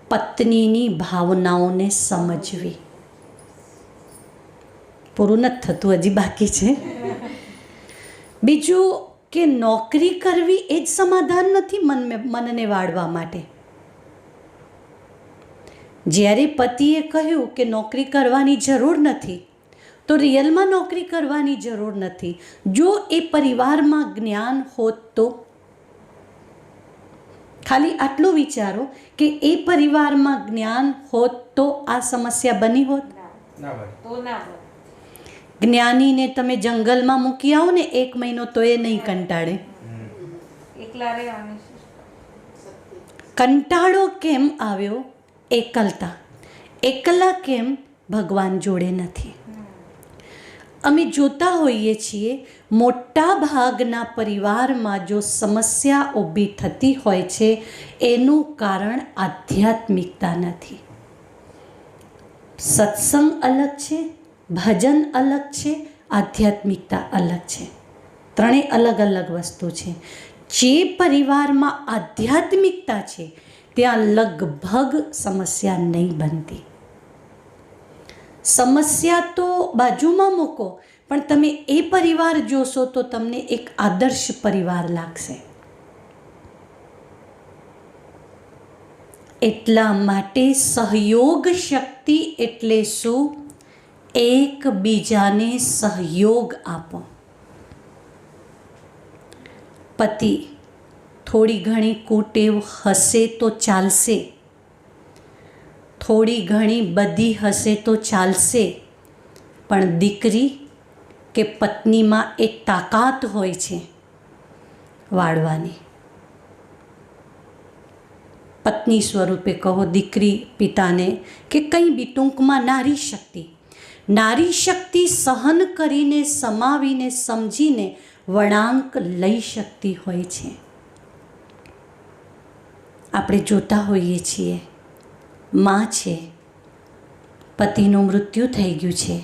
પત્નીની ભાવનાઓને સમજવી. પૂરું નથી થતું, હજી બાકી છે. બીજું કે નોકરી કરવી એ જ સમાધાન નથી મનને વાળવા માટે. જ્યારે પતિએ કહ્યું કે નોકરી કરવાની જરૂર નથી, તો રિયલમાં નોકરી કરવાની જરૂર નથી. જો એ પરિવારમાં જ્ઞાન હોત તો, ખાલી આટલું વિચારો કે એ પરિવારમાં જ્ઞાન હોત તો આ સમસ્યા બની હોત? જ્ઞાનીને તમે જંગલમાં મૂકી આવો ને 1 મહિનો તો એ નહીં કંટાળે. કંટાળો કેમ આવ્યો? એકલતા. એકલા કેમ? ભગવાન જોડે નથી. અમે જોતા હોઈએ છીએ મોટા ભાગના પરિવારમાં જો સમસ્યા ઊભી થતી હોય છે, એનું કારણ આધ્યાત્મિકતા નથી. સત્સંગ અલગ છે, ભજન અલગ છે, આધ્યાત્મિકતા અલગ છે. ત્રણેય અલગ અલગ વસ્તુ છે. જે પરિવારમાં આધ્યાત્મિકતા છે ત્યાં લગભગ સમસ્યા નહીં બનતી. સમસ્યા તો બાજુમાં મૂકો, પણ તમે એ પરિવાર જોશો તો તમને એક આદર્શ પરિવાર લાગશે. એટલા માટે સહયોગ શક્તિ એટલે શું? એકબીજાને સહયોગ આપો. પતિ થોડી ઘણી કુટેવ હશે તો ચાલશે, થોડી ઘણી બધી હશે તો ચાલશે, પણ દીકરી કે પત્નીમાં એક તાકાત હોય છે વાળવાની. પત્ની સ્વરૂપે કહો, દીકરી પિતાને કે કંઈ બી, ટૂંકમાં નારી શક્તિ. નારી શક્તિ સહન કરીને, સમાવીને, સમજીને વળાંક લઈ શકતી હોય છે. આપણે જોતા હોઈએ છીએ, માં છે પતિનું મૃત્યુ થઈ ગયું છે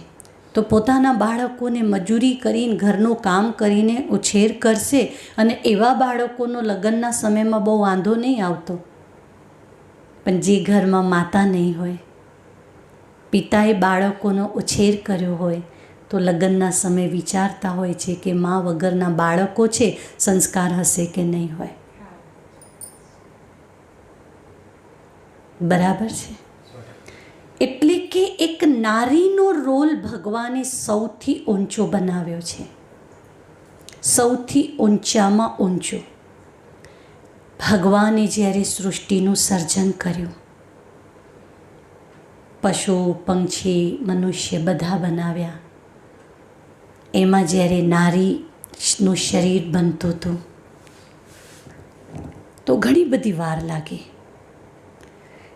તો પોતાના બાળકોને મજૂરી કરીને ઘરનું કામ કરીને ઉછેર કરશે અને એવા બાળકોનો લગ્નના સમયમાં બહુ વાંધો નહીં આવતો. પણ જે ઘરમાં માતા નહીં હોય, પિતાએ બાળકોનો ઉછેર કર્યો હોય તો લગ્નના સમયે વિચારતા હોય છે કે મા વગરના બાળકો છે, સંસ્કાર હશે કે નહીં હોય. બરાબર છે. એટલે કે એક નારીનો રોલ ભગવાને સૌથી ઊંચો બનાવ્યો છે, સૌથી ઊંચામાં ઊંચો. ભગવાને જ્યારે સૃષ્ટિનું સર્જન કર્યું, પશુ પંખી મનુષ્ય બધા બનાવ્યા, એમાં જ્યારે નારીનું શરીર બનતું હતું તો ઘણી બધી વાર લાગી.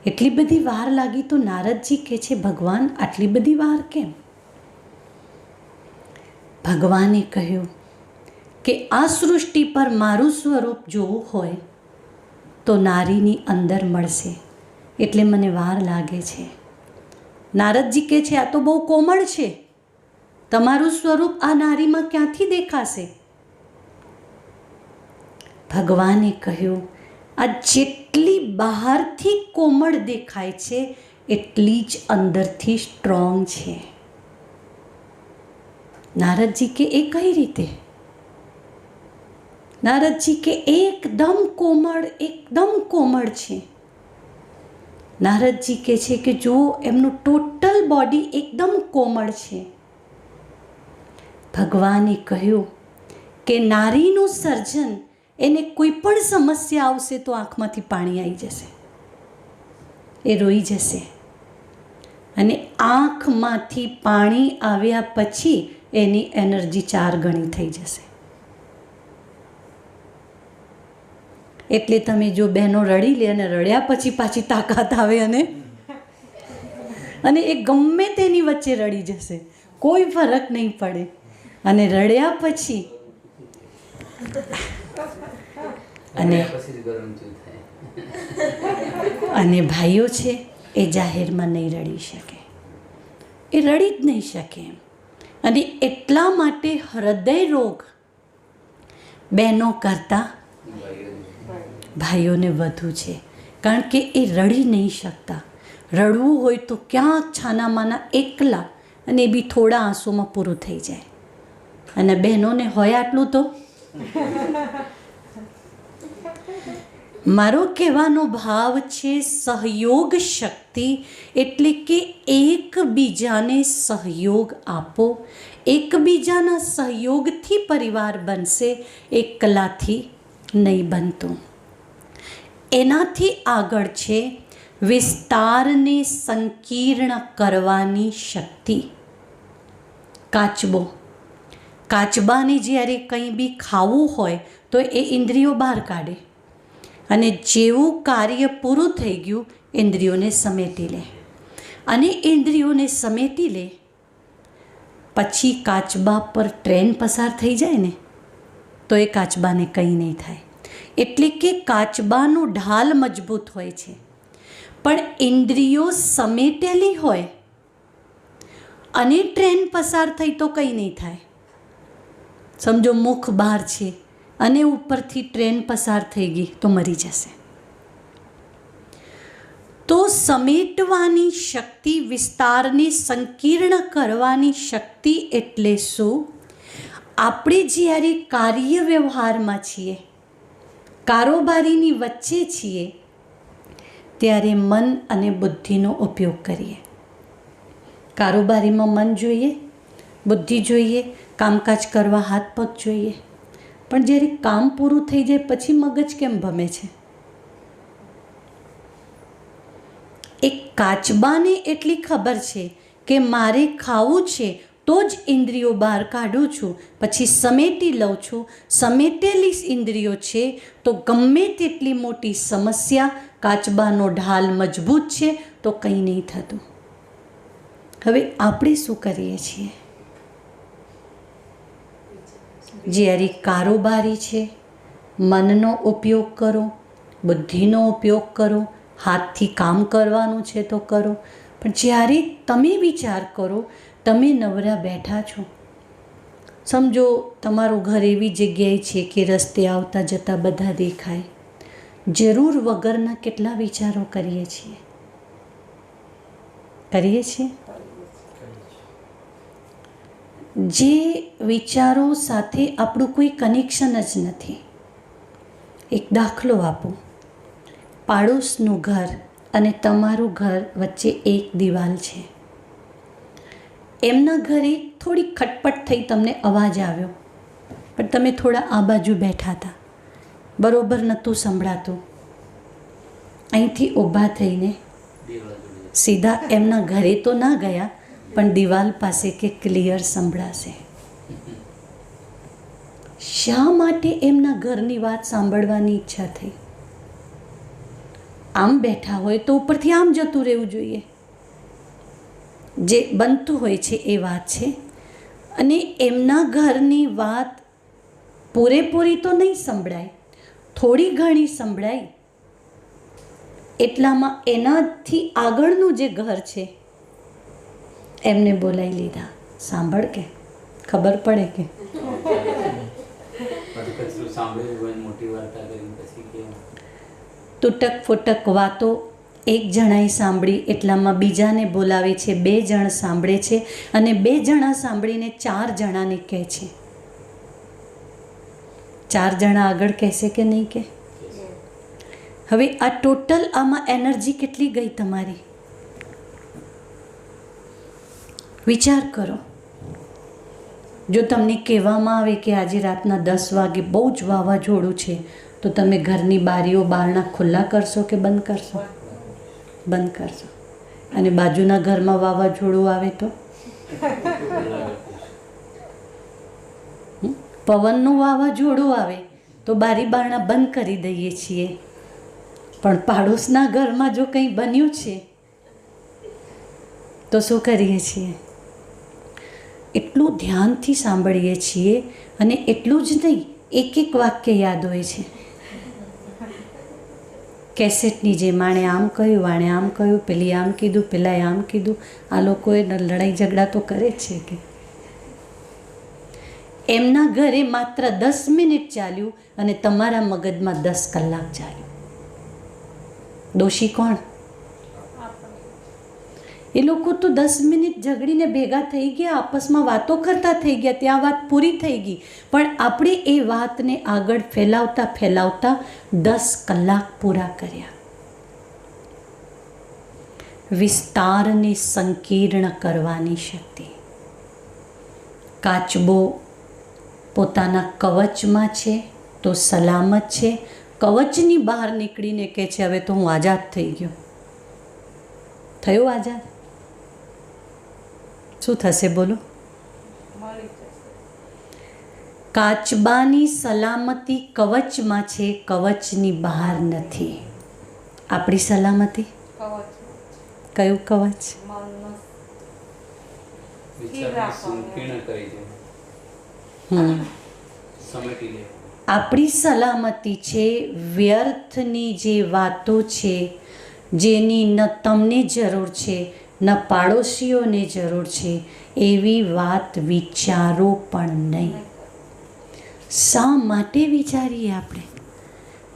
એટલી બધી વાર લાગી તો નારદજી કહે છે, ભગવાન આટલી બધી વાર કેમ? ભગવાને કહ્યું કે આ સૃષ્ટિ પર મારું સ્વરૂપ જોવું હોય તો નારીની અંદર મળશે, એટલે મને વાર લાગે છે. નારદજી કહે છે, આ તો બહુ કોમળ છે, તમારું સ્વરૂપ આ નારીમાં ક્યાંથી દેખાશે? ભગવાને કહ્યું, આ જેટલી બહારથી કોમળ દેખાય છે એટલી જ અંદરથી સ્ટ્રોંગ છે. નારદજી કે એ કઈ રીતે? નારદજી કે એકદમ કોમળ છે. નારદજી કહે છે કે જો એમનું ટોટલ બોડી એકદમ કોમળ છે. ભગવાને કહ્યું કે નારીનું સર્જન, એને કોઈ પણ સમસ્યા આવશે તો આંખમાંથી પાણી આવી જશે, એ રોઈ જશે, અને આંખમાંથી પાણી આવ્યા પછી એની એનર્જી 4 ગણી થઈ જશે. એટલે તમે જો બહેનો રડી લે અને રડ્યા પછી પાછી તાકાત આવે અને એ ગમે તેની વચ્ચે રડી જશે, કોઈ ફરક નહીં પડે. અને રડ્યા પછી અને ભાઈઓ છે એ જાહેરમાં નહીં રડી શકે, એ રડી જ નહીં શકે. અને એટલા માટે હૃદય રોગ બહેનો કરતાં ભાઈઓને વધુ છે, કારણ કે એ રડી નહીં શકતા. રડવું હોય તો ક્યાંક છાનામાના એકલા, અને એ બી થોડા આંસુમાં પૂરું થઈ જાય. અને બહેનોને હોય આટલું તો. મારો કહેવાનો ભાવ છે સહયોગ શક્તિ, એટલે કે એકબીજાને સહયોગ આપો. એકબીજાના સહયોગથી પરિવાર બનશે, એકલાથી નહીં બનતું. એનાથી આગળ છે વિસ્તારને સંકીર્ણ કરવાની શક્તિ. કાચબાને જ્યારે કંઈ બી ખાવું હોય તો એ ઇન્દ્રિયો બહાર કાઢે, અને જેવું કાર્ય પૂરું થઈ ગયું ઇન્દ્રિયોને સમેટી લે, અને ઇન્દ્રિયોને સમેટી લે પછી કાચબા પર ટ્રેન પસાર થઈ જાય ને તો એ કાચબાને કંઈ નહીં થાય. એટલે કે કાચબાનો ઢાલ મજબૂત હોય છે, પણ ઇન્દ્રિયો સમેટેલી હોય અને ટ્રેન પસાર થઈ તો કંઈ નહીં થાય. સમજો મુખ બહાર છે અને ઉપરથી ટ્રેન પસાર થઈ ગઈ તો મરી જશે. તો સમેટવાની શક્તિ, વિસ્તારને સંકીર્ણ કરવાની શક્તિ એટલે શું? આપણે જ્યારે કાર્ય વ્યવહારમાં છીએ, કારોબારીની વચ્ચે છીએ, ત્યારે મન અને બુદ્ધિનો ઉપયોગ કરીએ. કારોબારીમાં મન જોઈએ, બુદ્ધિ જોઈએ, કામકાજ કરવા હાથ પગ જોઈએ, પણ જ્યારે કામ પૂરું થઈ જાય પછી મગજ કેમ ભમે છે? એક કાચબાને એટલી ખબર છે કે મારે ખાવું છે તો જ ઇન્દ્રિયો બહાર કાઢું છું, પછી સમેટી લઉં છું. સમેટેલી ઇન્દ્રિયો છે તો ગમે તેટલી મોટી સમસ્યા, કાચબાનો ઢાલ મજબૂત છે તો કંઈ નહીં થતું. હવે આપણે શું કરીએ છીએ? જ્યારે કારોબારી છે, મનનો ઉપયોગ કરો, બુદ્ધિનો ઉપયોગ કરો, હાથથી કામ કરવાનું છે તો કરો, પણ જ્યારે તમે વિચાર કરો, તમે નવરા બેઠા છો, સમજો તમારું ઘર એવી જગ્યાએ છે કે રસ્તે આવતા જતા બધા દેખાય, જરૂર વગરના કેટલા વિચારો કરીએ છીએ? જે વિચારો સાથે આપણું કોઈ કનેક્શન જ નથી. એક દાખલો આપું. પાડોશનું ઘર અને તમારું ઘર વચ્ચે એક દિવાલ છે. એમના ઘરે થોડી ખટપટ થઈ, તમને અવાજ આવ્યો, પણ તમે થોડા આ બાજુ બેઠા હતા, બરોબર નહોતું સંભળાતું. અહીંથી ઊભા થઈને સીધા એમના ઘરે તો ના ગયા, પણ દિવાલ પાસે કે ક્લિયર સંભળાશે. શા માટે એમના ઘરની વાત સાંભળવાની ઈચ્છા થઈ? આમ બેઠા હોય તો ઉપરથી આમ જતું રહેવું જોઈએ. જે બનતું હોય છે એ વાત છે. અને એમના ઘરની વાત પૂરેપૂરી તો નહીં સંભળાય, થોડી ઘણી સંભળાય. એટલામાં એનાથી આગળનું જે ઘર છે એમને બોલાવી લીધા. સાંભળ કે ખબર પડે કે તૂટક ફૂટક વાતો એક જણાએ સાંભળી, એટલામાં બીજાને બોલાવે છે. 2 જણ સાંભળે છે અને 2 જણા સાંભળીને 4 જણાને કહે છે. 4 જણા આગળ કહેશે કે નહીં કે? હવે આ ટોટલ આમાં એનર્જી કેટલી ગઈ તમારી? વિચાર કરો. જો તમને કહેવામાં આવે કે આજે રાતના 10 વાગે બહુ જ વાવાઝોડું છે, તો તમે ઘરની બારીઓ બારણા ખુલ્લા કરશો કે બંધ કરશો? બંધ કરશો. અને બાજુના ઘરમાં વાવાઝોડું આવે તો? પવનનું વાવાઝોડું આવે તો બારી બારણા બંધ કરી દઈએ છીએ, પણ પાડોશના ઘરમાં જો કંઈ બન્યું છે તો શું કરીએ છીએ? એટલું ધ્યાનથી સાંભળીએ છીએ. અને એટલું જ નહીં, એક એક વાક્ય યાદ હોય છે. કેસેટની જે માણે આમ કહ્યું, વાણે આમ કહ્યું, પેલી આમ કીધું, પેલાએ આમ કીધું. આ લોકોએ લડાઈ ઝઘડા તો કરે જ છે કે એમના ઘરે માત્ર 10 મિનિટ ચાલ્યું અને તમારા મગજમાં 10 કલાક ચાલ્યું. દોષી કોણ? એ લોકો તો 10 મિનિટ ઝઘડીને ભેગા થઈ ગયા, આપસમાં વાતો કરતા થઈ ગયા, ત્યાં વાત પૂરી થઈ ગઈ. પણ આપણે એ વાતને આગળ ફેલાવતા ફેલાવતા 10 કલાક પૂરા કર્યા. વિસ્તારને સંકીર્ણ કરવાની શક્તિ. કાચબો પોતાના કવચમાં છે તો સલામત છે. કવચની બહાર નીકળીને કહે છે હવે તો હું આઝાદ થઈ ગયો. થયો આઝાદ? શું થશે બોલો? કાચબાની સલામતી કવચમાં છે, કવચની બહાર નથી. આપણી સલામતી કયું કવચ? આપણી સલામતી છે વ્યર્થની જે વાતો છે, જેની ન તમને જરૂર છે ન પાડોશીઓને જરૂર છે, એવી વાત વિચારો પણ નહીં. શા માટે વિચારીએ આપણે?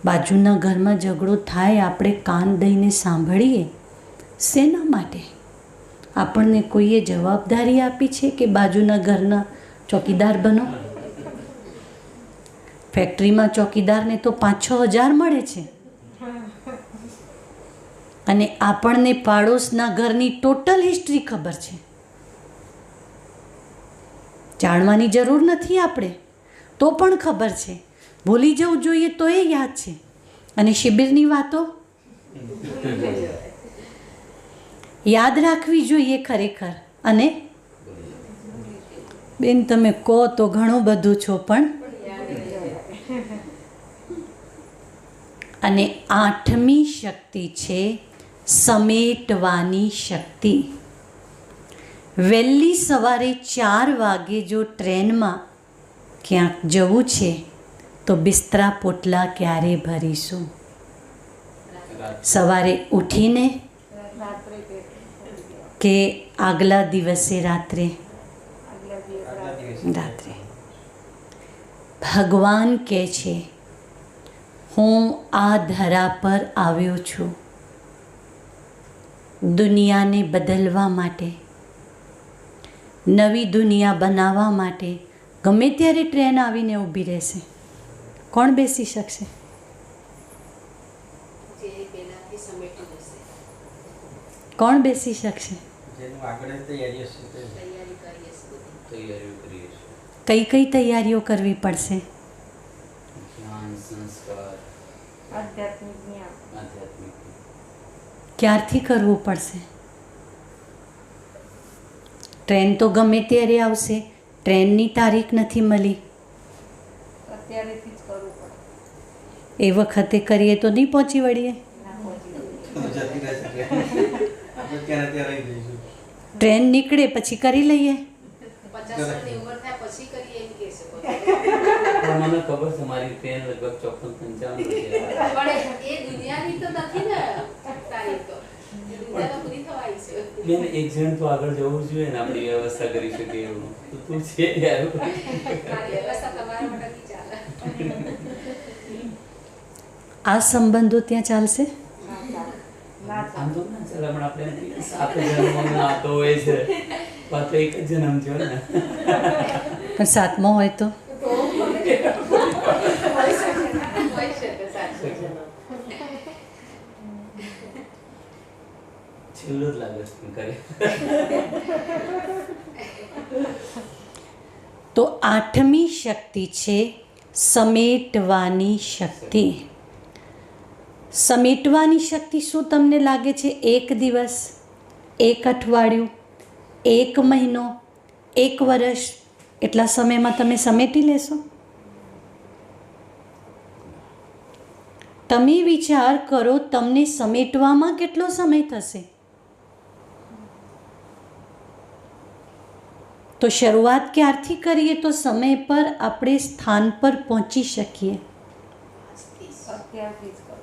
બાજુના ઘરમાં ઝઘડો થાય, આપણે કાન દઈને સાંભળીએ. શેના માટે? આપણને કોઈએ જવાબદારી આપી છે કે બાજુના ઘરના ચોકીદાર બનો? ફેક્ટરીમાં ચોકીદારને તો 5-6 હજાર મળે છે અને આપણને પાડોશના ઘરની ટોટલ હિસ્ટ્રી ખબર છે. જાણવાની જરૂર નથી આપણે, તો પણ ખબર છે. ભૂલી જવું જોઈએ તો એ યાદ છે. અને શિબિરની વાતો યાદ રાખવી જોઈએ ખરેખર. અને બેન તમે કહો તો ઘણું બધું છો, પણ અને 8મી શક્તિ છે સમેટવાની શક્તિ. વહેલી સવારે 4 વાગે જો ટ્રેનમાં ક્યાંક જવું છે તો બિસ્તરા પોટલા ક્યારે ભરીશું? સવારે ઉઠીને કે આગલા દિવસે રાત્રે આગલા દિવસે ભગવાન કહે છે હું આ ધરા પર આવ્યો છું દુનિયાને બદલવા માટે, નવી દુનિયા બનાવવા માટે. ગમે ત્યારે ટ્રેન આવીને ઊભી રહેશે, કોણ બેસી શકશે? જે પહેલાથી સમેટી જશે, કોણ બેસી શકશે? જેનું આગળ તૈયારી હશે તે તૈયારી કરીએ છીએ બધી. તૈયારીઓ કરીએ છીએ. કઈ કઈ તૈયારીઓ કરવી પડશે? જ્ઞાન, સંસ્કાર, આધ્યાત્મિક જ્ઞાન. આધ્યાત્મિક. ક્યારથી કરવું પડશે? ટ્રેન તો ગમે ત્યારે આવશે, ટ્રેનની તારીખ નથી મળી. અત્યારેથી જ કરવું પડે. એ વખતે કરીએ તો નહીં પહોંચી વળીએ. ના પહોંચી વળીએ. તો જતી રહેશે આપણે ત્યાં રહી જઈશું. ટ્રેન નીકળે પછી કરી લઈએ. 50 વર્ષની ઉંમર થાય પછી કરીએ એમ કહે છે કોઈ. પણ મને ખબર છે મારી ટ્રેન લગભગ 54-55 છે. પણ એ દુનિયાની તો નથી ને તારીખ તો. એ દુનિયા તો પૂરી થવા આવી છે. બેન એક જણ તો આગળ જવું જોઈએ ને આપણી વ્યવસ્થા કરી શકે એવું. તો તું છે યાર. મારી વ્યવસ્થા તમારા માટે નહીં ચાલે. આ સંબંધો ત્યાં ચાલશે? ના ચાલે. ના આમ ચાલે. તો ના ચાલે પણ આપણે એમ કહીએ 7 જન્મોનો આ તો હોય છે. પાછો એક જ જન્મ થયો ને. પણ સાતમો હોય તો હોઈ શકે સાચું. છેલ્લો જ લાગે છે કરે. તો આઠમી શક્તિ છે સમેટવાની શક્તિ. સમેટવાની શક્તિ શું તમને લાગે છે? એક દિવસ, એક અઠવાડિયું, એક મહિનો, એક વર્ષ એટલા સમયમાં તમે સમેટી લેશો? તમે વિચાર કરો તમને સમેટવામાં કેટલો સમય થશે? તો શરૂઆત ક્યારથી કરીએ તો સમય પર આપણે સ્થાન પર પહોંચી શકીએ? અત્યારથી જ કરો.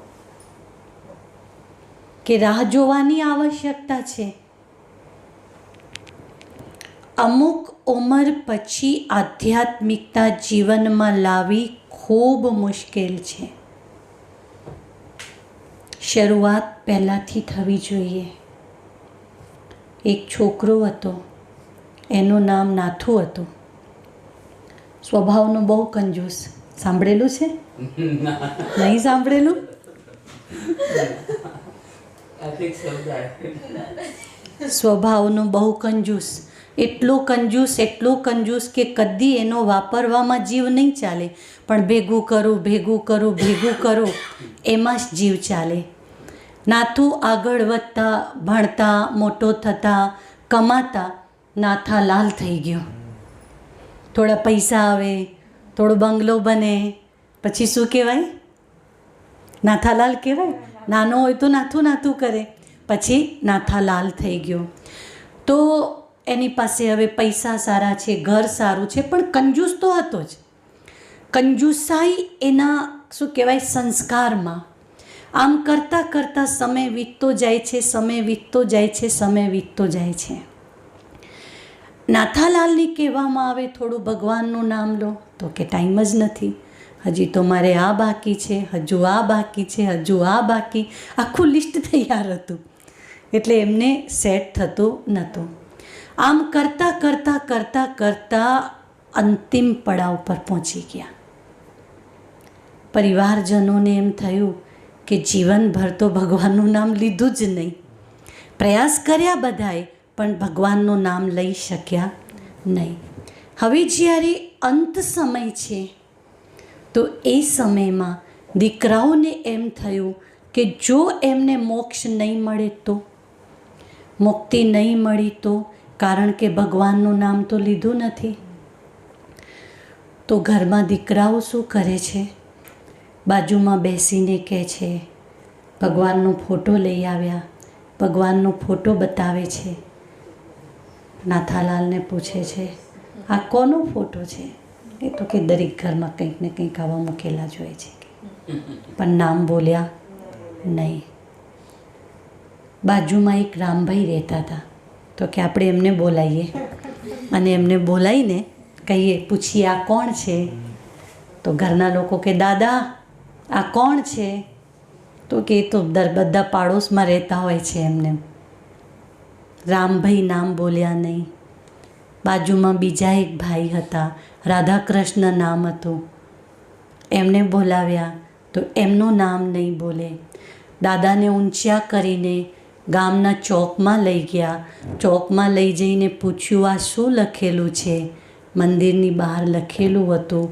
કે રાહ જોવાની આવશ્યકતા છે? અમુક ઉંમર પછી આધ્યાત્મિકતા જીવનમાં લાવવી ખૂબ મુશ્કેલ છે. શરૂઆત પહેલાંથી થવી જોઈએ. એક છોકરો હતો, એનું નામ નાથુ હતું. સ્વભાવનો બહુ કંજૂસ. સાંભળેલું છે? નહીં સાંભળેલું? આર્થિક શબ્દ આવે. સ્વભાવનો બહુ કંજૂસ. એટલો કંજૂસ કે કદી એનો વાપરવામાં જીવ નહીં ચાલે, પણ ભેગું કરું એમાં જ જીવ ચાલે. નાથુ આગળ વધતા, ભણતા, મોટો થતા, કમાતા નાથાલાલ થઈ ગયો. થોડા પૈસા આવે, થોડો બંગલો બને, પછી શું કહેવાય? નાથાલાલ કહેવાય. નાનો હોય તો નાથું કરે, પછી નાથાલાલ થઈ ગયો. તો એની પાસે હવે પૈસા સારા છે, ઘર સારું છે, પણ કંજૂસ તો હતો જ. કંજૂસાઈ એના શું કહેવાય સંસ્કારમાં. આમ કરતાં કરતાં સમય વીતતો જાય છે. નાથાલાલને કહેવામાં આવે થોડું ભગવાનનું નામ લો, તો કે ટાઈમ જ નથી, હજી તો મારે આ બાકી છે, હજુ આ બાકી. આખું લિસ્ટ તૈયાર હતું, એટલે એમને સેટ થતું નહોતું. આમ કરતાં અંતિમ પડાવ પર પહોંચી ગયા. પરિવારજનોને એમ થયું કે જીવનભર તો ભગવાનનું નામ લીધું જ નહીં. પ્રયાસ કર્યા બધાએ, પણ ભગવાનનું નામ લઈ શક્યા નહીં. હવે જ્યારે અંત સમય છે, તો એ સમયમાં દીકરાઓને એમ થયું કે જો એમને મોક્ષ નહીં મળે તો, મુક્તિ નહીં મળી તો, કારણ કે ભગવાનનું નામ તો લીધું નથી. તો ઘરમાં દીકરાઓ શું કરે છે? બાજુમાં બેસીને કહે છે, ભગવાનનો ફોટો લઈ આવ્યા, ભગવાનનો ફોટો બતાવે છે. નાથાલાલને પૂછે છે, આ કોનો ફોટો છે? એ તો કે દરેક ઘરમાં કંઈક ને કંઈક આવા મૂકેલા જ હોય છે, પણ નામ બોલ્યા નહીં. બાજુમાં એક રામભાઈ રહેતા હતા. તો કે આપણે એમને બોલાવીએ અને એમને બોલાવીને કહીએ, પૂછીએ આ કોણ છે? તો ઘરના લોકો કે દાદા આ કોણ છે? તો કે એ તો બધા પાડોશમાં રહેતા હોય છે એમને. રામભાઈ નામ બોલ્યા નહીં. બાજુમાં બીજા એક ભાઈ હતા, રાધાકૃષ્ણ નામ હતું, એમને બોલાવ્યા તો એમનું નામ નહીં બોલે. દાદાને ઊંચા કરીને ગામના ચોકમાં લઈ ગયા. ચોકમાં લઈ જઈને પૂછ્યું આ શું લખેલું છે? મંદિરની બહાર લખેલું હતું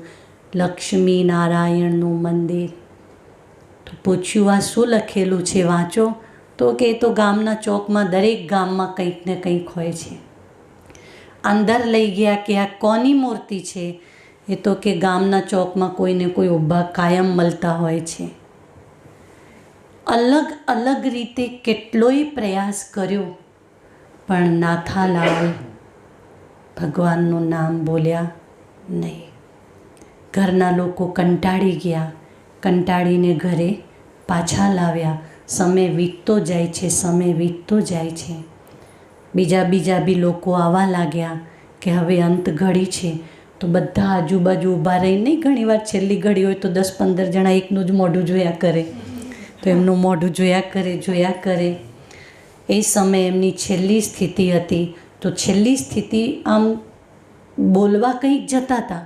લક્ષ્મી નારાયણનું મંદિર. તો પૂછ્યું આ શું લખેલું છે, વાંચો. તો કે તો ગામના ચોકમાં દરેક ગામમાં કંઈક ને કંઈક હોય છે. અંદર લઈ ગયા કે આ કોની મૂર્તિ છે? એ તો કે ગામના ચોકમાં કોઈને કોઈ ઊભા કાયમ મળતા હોય છે. અલગ અલગ રીતે કેટલોય પ્રયાસ કર્યો પણ નાથાલાલ ભગવાનનું નામ બોલ્યા નહીં. ઘરના લોકો કંટાળી ગયા. કંટાળીને ઘરે પાછા લાવ્યા. સમય વીતતો જાય છે, સમય વીતતો જાય છે. બીજા બી લોકો આવવા લાગ્યા કે હવે અંત ઘડી છે. તો બધા આજુબાજુ ઊભા રહી નહીં, ઘણીવાર છેલ્લી ઘડી હોય તો 10-15 જણા એકનું જ મોઢું જોયા કરે. તો એમનું મોઢું જોયા કરે. એ સમયે એમની છેલ્લી સ્થિતિ હતી. તો છેલ્લી સ્થિતિ આમ બોલવા કંઈક જતા હતા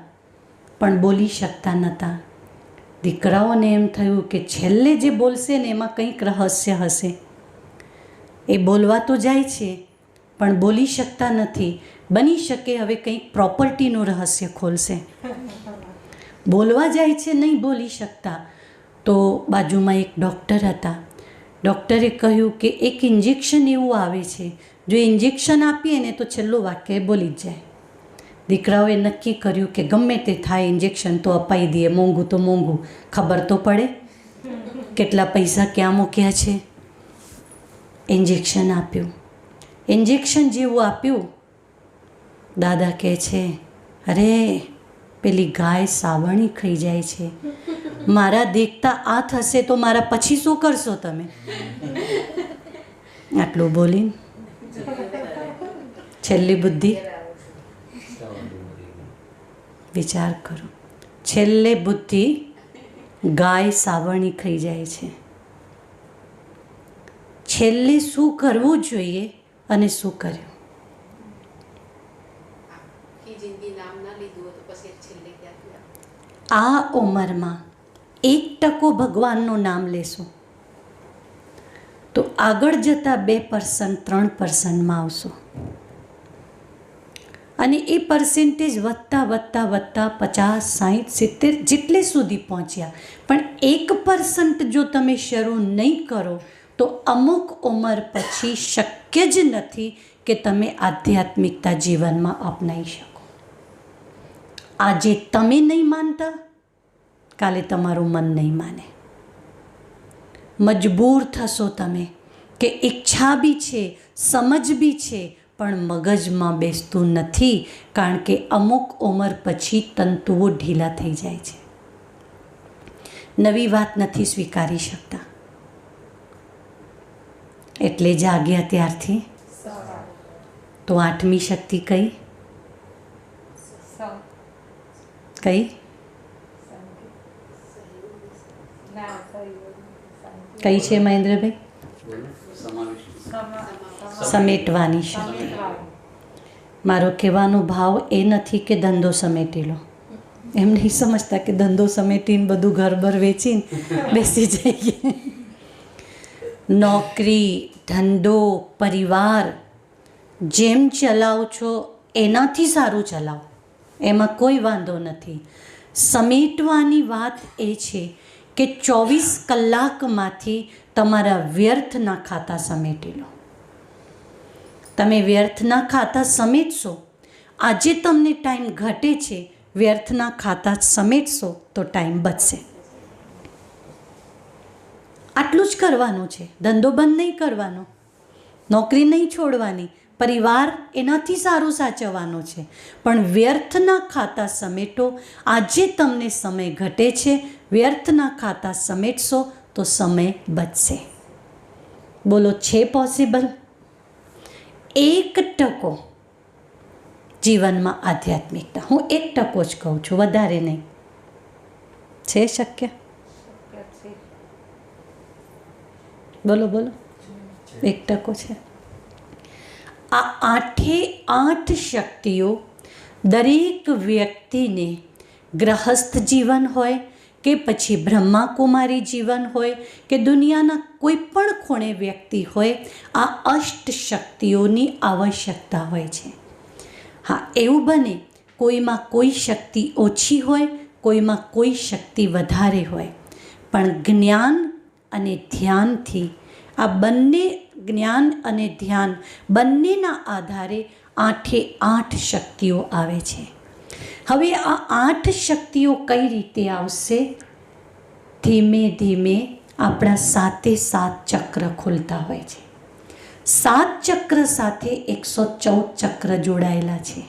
પણ બોલી શકતા નહોતા. દીકરાઓને એમ થયું કે છેલ્લે જે બોલશે ને એમાં કંઈક રહસ્ય હશે. એ બોલવા તો જાય છે પણ બોલી શકતા નથી. બની શકે હવે કંઈક પ્રોપર્ટીનું રહસ્ય ખોલશે. બોલવા જાય છે, નહીં બોલી શકતા. તો બાજુમાં એક ડૉક્ટર હતા. ડૉક્ટરે કહ્યું કે એક ઇન્જેક્શન એવું આવે છે, જો ઇન્જેક્શન આપીએ ને તો છેલ્લું વાક્ય બોલી જ જાય. દીકરાઓએ નક્કી કર્યું કે ગમે તે થાય ઇન્જેક્શન તો અપાઈ દઈએ, મોંઘું તો મોંઘું, ખબર તો પડે કેટલા પૈસા ક્યાં મૂક્યા છે. ઇન્જેક્શન આપ્યું. ઇન્જેક્શન જેવું આપ્યું, દાદા કહે છે અરે પેલી ગાય સાવરણી ખાઈ જાય છે. મારા દેખતા આ થશે તો મારા પછી શું કરશો તમે? આટલું બોલીને છેલ્લી બુદ્ધિ વિચાર કરો. છેલ્લે બુદ્ધિ ગાય સાવરણી ખાઈ જાય છે. છેલ્લે શું કરવું જોઈએ અને શું કર્યું? આ ઉંમરમાં 1% ભગવાનનું નામ લેશો તો આગળ જતાં 2% 3%માં આવશો. અને એ પર્સેન્ટેજ વધતા 50, 60, 70 જેટલે સુધી પહોંચ્યા. પણ 1% જો તમે શરૂ નહીં કરો તો અમુક ઉંમર પછી શક્ય જ નથી કે તમે આધ્યાત્મિકતા જીવનમાં અપનાવી શકો. આજે તમે નહીં માનતા, કાલે તમારું મન નહીં માને. મજબૂર થશો તમે કે ઈચ્છા બી છે, સમજ બી છે, પણ મગજમાં બેસતું નથી. કારણ કે અમુક ઉંમર પછી તંતુઓ ઢીલા થઈ જાય છે, નવી વાત નથી સ્વીકારી શકતા. એટલે જાગ્યા ત્યારથી તો 8મી શક્તિ કઈ કઈ છે મહેન્દ્રભાઈ? સમેટવાની શક્તિ. મારો કહેવાનો ભાવ એ નથી કે ધંધો સમેટી લો. એમ નહીં સમજતા કે ધંધો સમેટીને બધું ઘર વેચીને બેસી જઈએ. નોકરી, ધંધો, પરિવાર જેમ ચલાવો છો એનાથી સારું ચલાવો, એમાં કોઈ વાંધો નથી. સમેટવાની વાત એ છે કે 24 કલાકમાંથી તમારા વ્યર્થના ખાતા સમેટી લો. તમે વ્યર્થના ખાતા સમેટશો, આજે તમને ટાઈમ ઘટે છે, વ્યર્થના ખાતા સમેટશો તો ટાઈમ બચશે. આટલું જ કરવાનું છે. ધંધો બંધ નહીં કરવાનો, નોકરી નહીં છોડવાની, પરિવાર એનાથી સારું સાચવવાનું છે, પણ વ્યર્થના ખાતા સમેટો. આજે તમને સમય ઘટે છે, વ્યર્થના ખાતા સમેટશો તો સમય બચશે. બોલો, છે પોસિબલ? 1% જીવનમાં આધ્યાત્મિકતા, હું 1% જ કહું છું, વધારે નહીં. છે શક્ય? બોલો બોલો, 1% છે. આ 8 શક્તિઓ દરેક વ્યક્તિને, ગ્રહસ્થ જીવન હોય કે પછી બ્રહ્માકુમારી જીવન હોય કે દુનિયાના કોઈ પણ ખૂણે વ્યક્તિ હોય, આ 8 શક્તિઓની આવશ્યકતા હોય છે. હા, એવું બને કોઈમાં કોઈ શક્તિ ઓછી હોય, કોઈમાં કોઈ શક્તિ વધારે હોય, પણ જ્ઞાન અને ધ્યાનથી આ બંને, જ્ઞાન અને ધ્યાન બંનેના આધારે 8 શક્તિઓ આવે છે. હવે આ 8 શક્તિઓ કઈ રીતે આવશે? ધીમે ધીમે આપણા 7 ચક્ર ખુલતા હોય છે. 7 ચક્ર સાથે 114 ચક્ર જોડાયેલા છે.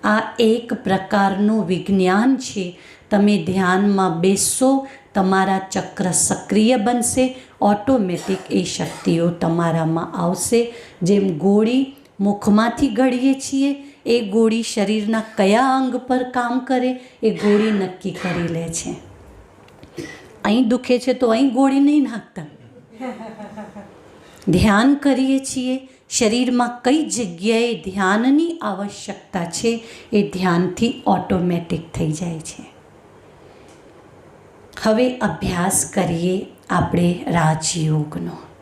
આ એક પ્રકારનું વિજ્ઞાન છે. તમે ધ્યાનમાં બેસશો, તમારા ચક્ર સક્રિય બનશે, ઓટોમેટિક એ શક્તિઓ તમારામાં આવશે. જેમ ગોળી મુખમાંથી ગળીએ છીએ, એ ગોળી શરીરના કયા અંગ પર કામ કરે એ ગોળી નક્કી કરી લે છે. અહીં દુખે છે તો અહીં ગોળી નહીં નાખતા. ધ્યાન કરીએ છીએ, શરીરમાં કઈ જગ્યાએ ધ્યાનની આવશ્યકતા છે એ ધ્યાનથી ઓટોમેટિક થઈ જાય છે. હવે અભ્યાસ કરીએ આપણે રાજયોગનો.